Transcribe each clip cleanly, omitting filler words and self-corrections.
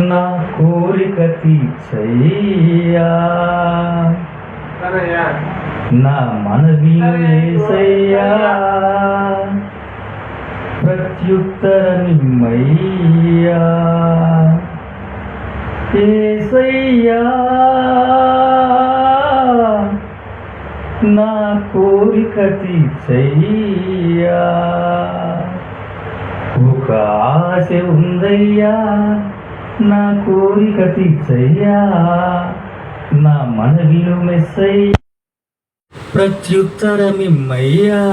నా కోరిక తీర్చయ్యా, నా మనవిను యేసయ్యా, ప్రత్యుత్తరమిమ్మయ్యా. యేసయ్యా నా కోరిక తీర్చయ్యా, ఒక ఆశ ఉందయ్యా, నా కోరిక తీర్చయ్యా, నా మనవిను మెస్సయ్యా, ప్రత్యుత్తరమిమ్మయ్యా.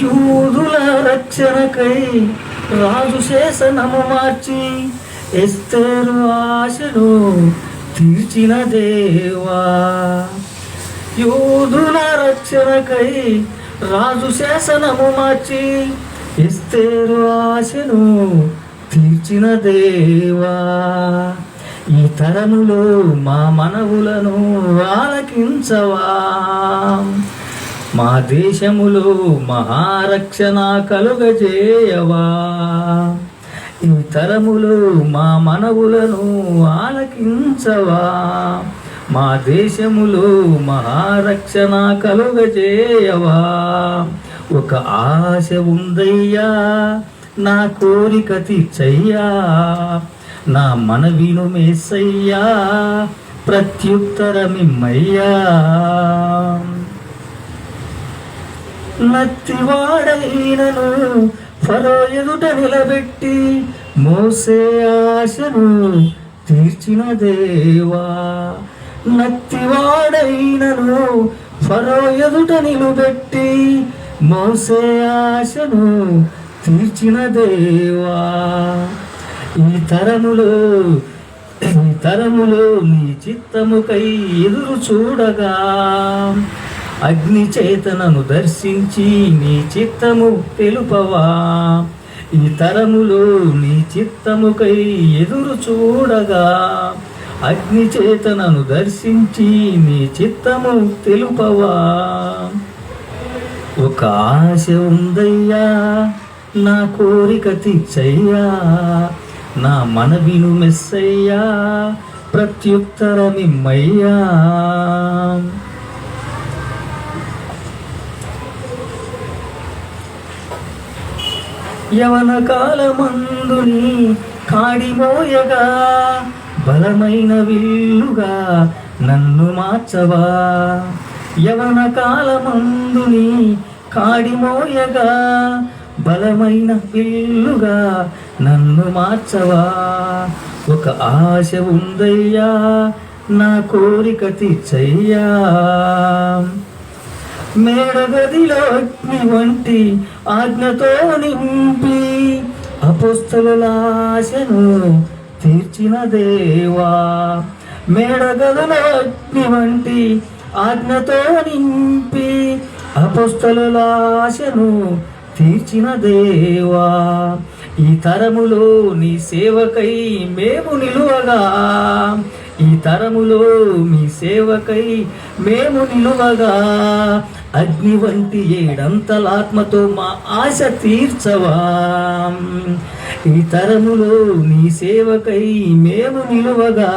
యూదుల రక్షణకై రాజు శాసనము మార్చి ఎస్తేరు ఆశను తీర్చిన దేవా. యూదుల రక్షణకై రాజు శాసనము మార్చి ఎస్తేరు ఆశను తీర్చిన దేవా. ఈ తరములో మా మనవులను ఆలకించవా, మా దేశములో మహారక్షణ కలుగజేయవా. ఈ తరములో మా మనవులను ఆలకించవా, మా దేశములో మహారక్షణ కలుగజేయవా. ఒక ఆశ ఉందయ్యా, నా కోరిక తీర్చయ్యా, నా మనవిను యేసయ్యా, ప్రత్యుత్తరమిమ్మయ్యా. నత్తివాడైనను ఫరో ఎదుట నిలబెట్టి మోసే ఆశను తీర్చిన దేవా. నత్తివాడైనను ఫరో ఎదుట నిలబెట్టి మోసే ఆశను తీర్చిన దేవా. ఈ తరములో నీ చిత్తముకై ఎదురు చూడగా అగ్ని చేతనను దర్శించి నీ చిత్తము తెలుపవా. ఈ తరములో నీ చిత్తముకై ఎదురు చూడగా అగ్ని చేతనను దర్శించి నీ చిత్తము తెలుపవా. ఒక ఆశ ఉందయ్యా, నా కోరిక తీర్చయ్యా, నా మనవిను మెస్సయ్యా, ప్రత్యుత్తరమిమ్మయ్యా. యవన కాలమందుని కాడిమోయగా బలమైన విల్లుగా నన్ను మార్చవా. యవన కాలమందుని కాడిమోయగా బలమైన విల్లుగా నన్ను మార్చవా. ఒక ఆశ ఉందయ్యా, నా కోరిక తీర్చయ్యా. మేడగదిలో అగ్ని వంటి ఆజ్ఞతో నింపి అపోస్తలుల ఆశను తీర్చిన దేవా. మేడగదిలో అగ్ని వంటి ఆజ్ఞతో నింపి అపోస్తలుల ఆశను తీర్చిన దేవా. ఈ తరములో నీ సేవకై మేము నిలువగా, ఈ తరములో మీ సేవకై మేము నిలువగా అగ్ని వంటి ఏడంతలాత్మతో మా ఆశ తీర్చవా. ఈ తరములో నీ సేవకై మేము నిలువగా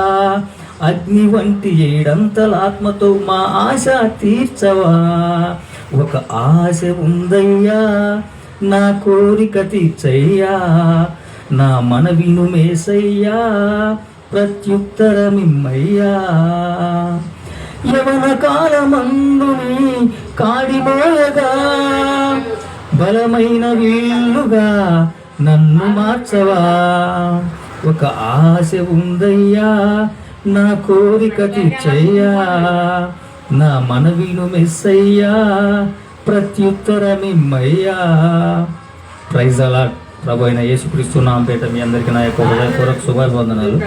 అగ్ని వంటి ఏడంతలాత్మతో మా ఆశ తీర్చవా. ఒక ఆశ ఉందయ్యా, నా కోరిక తీర్చయ్యా, నా మనవిను యేసయ్యా, ప్రత్యుత్తరమిమ్మయ్యా. యవన కాలమందుని కాడిమోయగా బలమైన వీళ్ళుగా నన్ను మార్చవా. ఒక ఆశ ఉందయ్యా, నా కోరిక తీర్చయ్యా, నా మనవిను యేసయ్యా, ప్రత్యుత్తరమిమ్మయ్యా. Praise the lord. ప్రభు అయిన యేసుక్రీస్తు నామముపేట మీ అందరికీ నా యొక్క హృదయపూర్వక శుభాభివందనాలు.